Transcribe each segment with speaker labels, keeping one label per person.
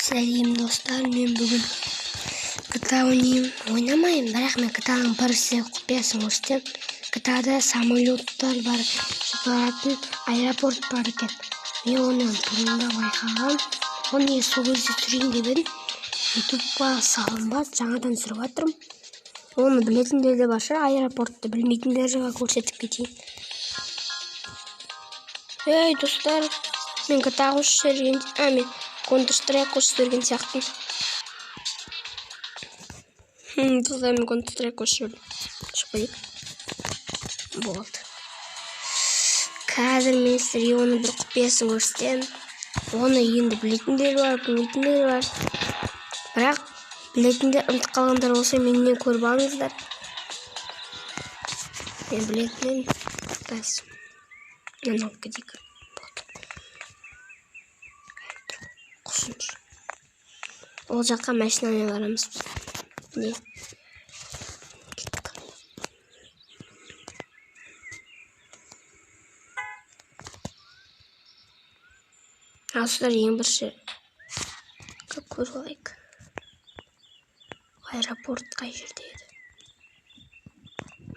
Speaker 1: Сәлем достар, мен бүгін GTA ойнамаймын, бірақ мен GTAның бір құпиясын көрсетем. GTAда самолеттар бар, баратын аэропорт бар екен. Мен оны бұрында байқағам. Оны сол кезде түсірейін деп едім. YouTube'ға салынбады, жаңадан түсіріп жатырмын. Оны білетіндер де бар шығар, аэропортты білмейтіндерге көрсетіп кетейін. Ей достар, мен GTA жүрген, мен Counter-Strike жүрген сияқты. Достар, мен Counter-Strike жүрдім. Шықпайық. Болды. Қазір мен сіздерге оның бір құпиясын көрсетем. Оны енді білетіндер бар, білмейтіндер бар. Бірақ білетіндер ұмытып қалғандар болса менен көріп алыңыздар. Мен білетінен қазір. Мен алып кетейік. Құсыншы. Ол жаққа машинамен барамыз. Не? Асылдар ең бірші. Көріп алайық. Аэропорт қай жерде еді?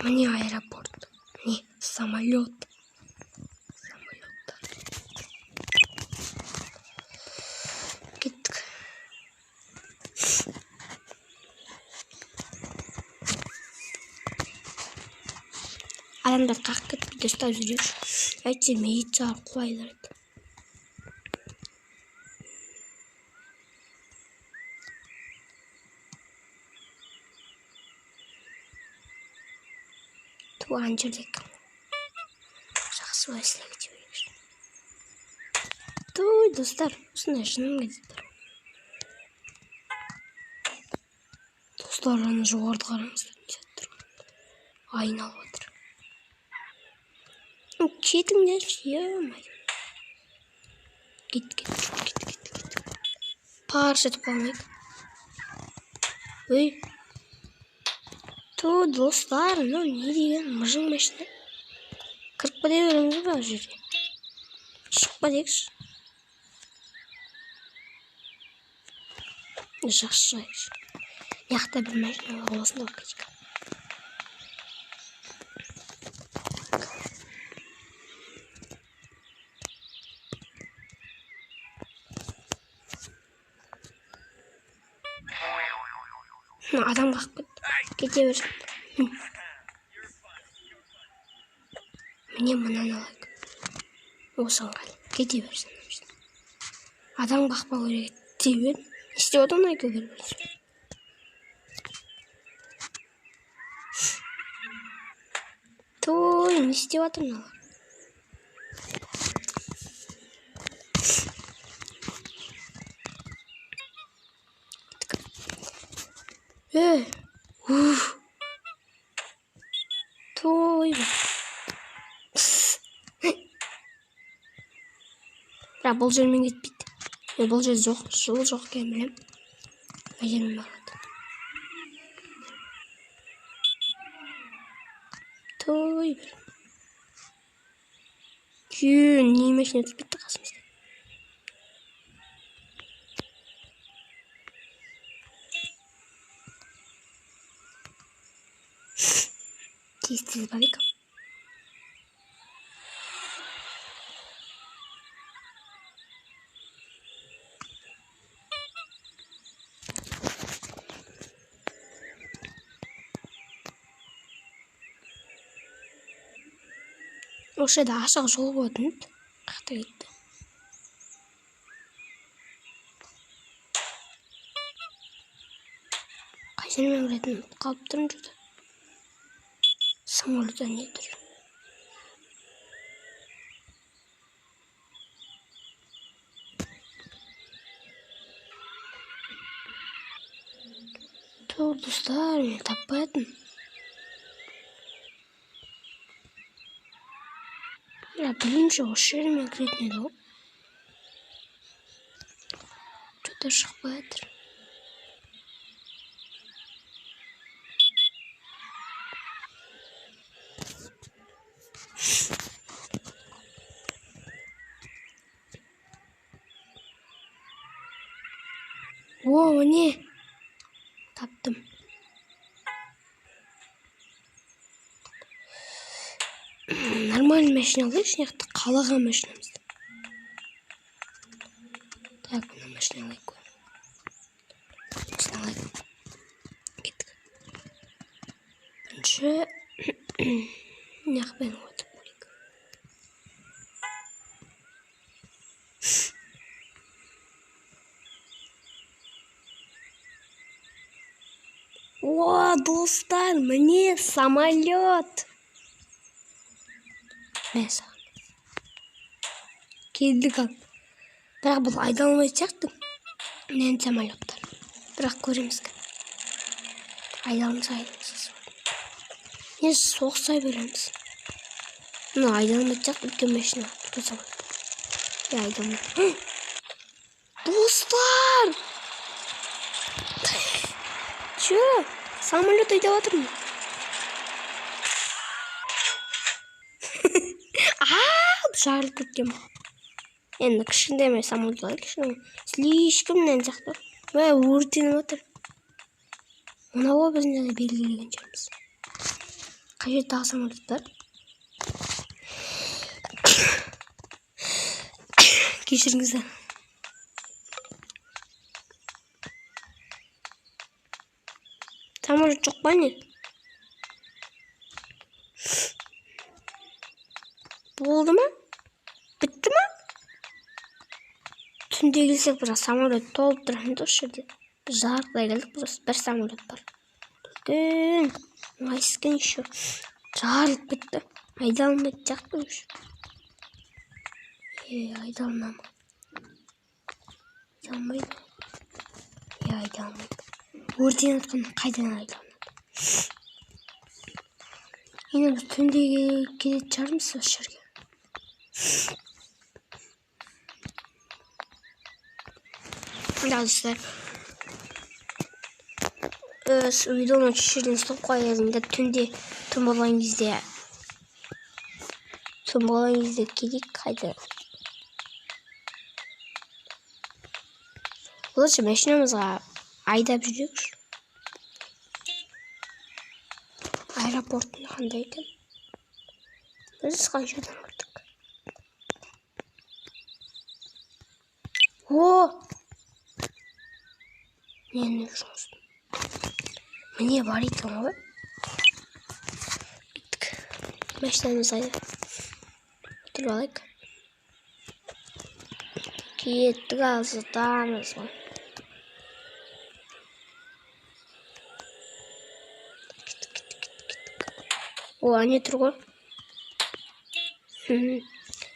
Speaker 1: Міне аэропорт. Міне самолет. Кеттік. Адамдар қақып кетіп достар жүрейік. Әйтсе милиция құлайлар еді. Туған жердек. Жақсы уәсілі кете берейік. Той достар, осындай шыным кетіп тұр. Достар, аны жоғарды қараңыздар. Айналып отыр. Кетіңдер, емай. Кет. Парша етіп қалмайық. Өй. Той достар, не деген мұжың машина. Кіріп па деп өріңіз ба жерге. Шықпа дегіш. Жақсы шығайықшы. Яқта бір машина осында болып кетейік. Адам қақып кете берсін. Міне мұнан алайық. Осыған қал. Кете берсін. Адам қақпа көрек ете бер. Не істеп отырмын айқа көріп берсін. Той, не істеп отырмын алар. Той. Бірақ бұл жермен кетпейді. Бұл жер жоқ, жол жоқ екен білем. Бұл жермен барады. Той. Не машина өтіп кетті қасымызда. Тез барайық. Осы жерде ашық жол болатын еді. Қақта кетті. Қай жермен кіретінін қалып тұрмын жүрді. Самолеттен не тұр? Тұр достар, мен таппайтын. Білімше осы жермен кіретін еді ғой. Что-то шықпай жатыр. О, не? Таптым. Нормальный машина алайықшы, яқты қалаға машинамызды. Так, мына машина алайық. Машина алайық. Кеттік. Бірінші неқпен өтіп көрейік. О, достар, міне самолет. Мәсі. Келдік ал. Бірақ бұл айдалмай сияқты. Нән самолеттар. Бірақ көреміз кен. Айдалмаса. Не соқсай береміз. Мұны айдалмай сияқты үлкен машина. Я айдалмай. Достар! Че? Самолет айдап отырмын. Жарылып кеткен. Енді кішкентай емес самолет алайық. Слишком нән сияқты. Өртеніп отыр. Мынау біздің белгілеген жеріміз. Қажет тағы самолеттар. Кешіріңіздер. Самолет жоқ па не? Болды ма? Бітті ма? Түнде келсек бірақ самолет толып тұрады осы жерде. Жарықтай келдік, бір самолет бар. Үлкен, майскен еще. Жарылып кетті. Айдалмайды жақты өш. Айдалмам. Айдалмайды. Айдалмайды. Өртен атқан қайдан айдалмайды. Енді біз түнде келетін шығармыз осы жерге. Достар, видеоны жерден стоп қоясың. Түнде түн болған кезде келейік қайда. Оларша машинамызға айдап жүрекші. Аэропорттың қандай екен? Біз қаншадан көрдік. О! Нені жұмысын? Міне бар екен ғой. Кеттік. Машинамыз айдап. Отырып алайық. Кеттік алсытамыз ғой. О, не тұр ғой?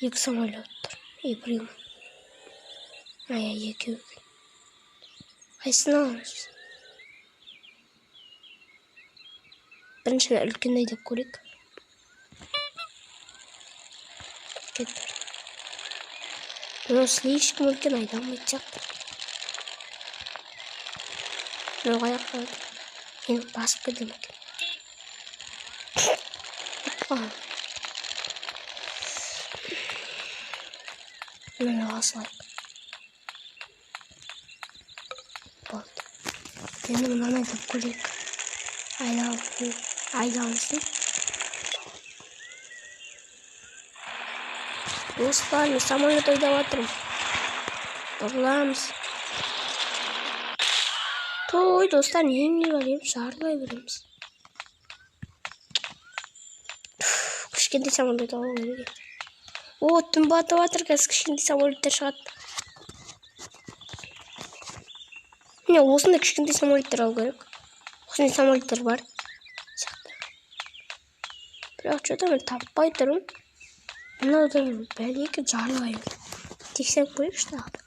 Speaker 1: Екі самолет тұр. Біреу. Екеу. Қайсыны аламыз? Бірінші үлкен айдап көрейік. Кетті. Мұны слишком үлкен айдалмайды жақты. Мұны қаяқ қалады. Енді басып кетем екен. Мұны асылайық. Болды. Енді мұнан айдап көрейік. Айдалмысын. Достар, мен самолет айдап атырмын. Бұрыламыз. Той, достар, не бар ем, жарылай береміз. Кішкентай самолет алу керек. О, түн батып атыр, қазір кішкентай самолеттер шығады. Міне, осындай кішкентай самолеттер алу керек. Осындай самолеттер бар. Бірақ что-то мен таппай тұрмын. Мынаудан бәлекі жарылай береді. Тексеріп көрейікші тағы.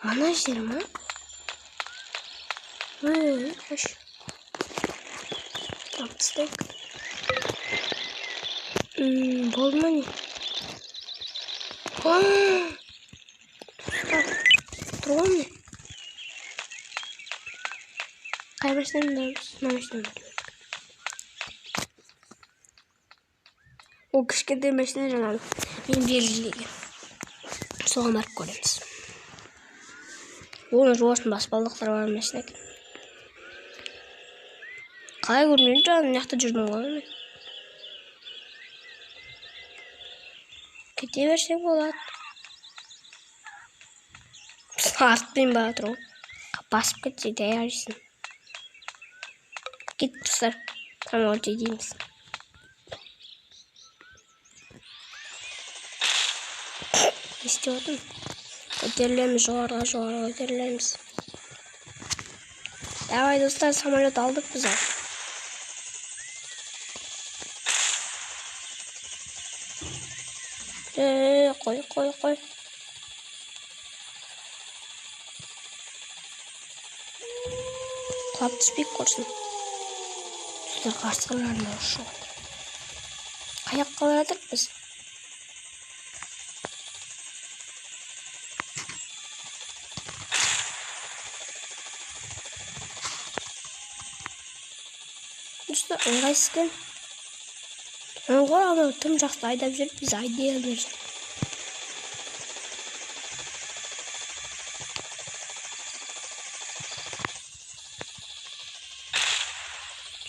Speaker 1: Ана жер ма? Қош. Тастайық. Болды ма не? Тұрған не? Қай машинаны да намышынан O kішкентай машина жаңағы мен белгілеген. Соған барып көреміз. Оны жуасын баспалдықтар бар машина екен. Қалай көрмеймін жаңағы мына жақта жүрдім ғой мен. Кете берсек болады. Артпен бара тұр ғой. Басып кетсе даярсың. Кет достар. Самолет дейміз. Не істеп отырмын? Көтерілеміз, жоғарыға көтерілеміз. Давай достар, самолет алдық біз ал. Қой. Құлап түспейік көрсін. Достар қарсыларына ұшу. Қаяққа барадық біз? Достар, ыңғайсыз екен. Оңғар анау тым жақсы айдап жүріп, біз айдай алмай жүр.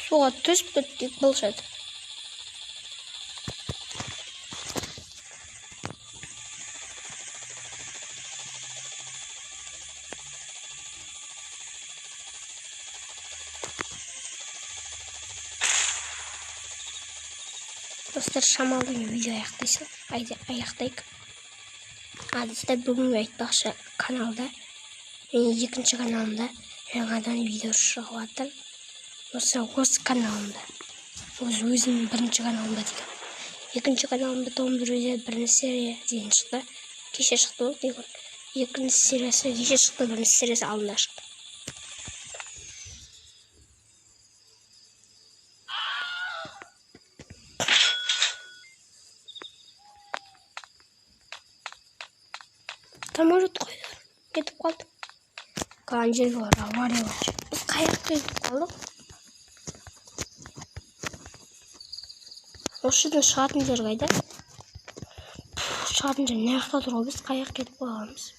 Speaker 1: Суға түсіп біттік болшады. Достар, шамалы видео аяқтайық. Достар, бүгін айтпақшы каналда, менің екінші каналымда жаңадан видео шығып жатыр. Осы каналымда. Өзімнің бірінші каналымда дейді. Екінші каналымда Том Друзья бірінші серия дейін шықты. Кеше шықты ол дейін. Екінші сериясы кеше шықты, бірінші сериясы алдында шықты. Самолет қойды. Кетіп қалды. Қалған жер бар, авария бар. Біз қаяққа кетіп қалдық. Осы жерден шығатын жер қайда? Шығатын жер не жақта тұр ғой, біз қаяққа кетіп қалғанбыз.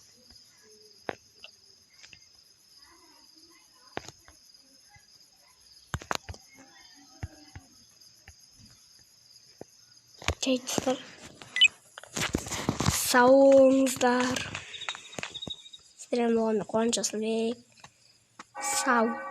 Speaker 1: Достар, сау болыңыздар. Сіздермен болғанда Қуаныш Асылбек. Сау.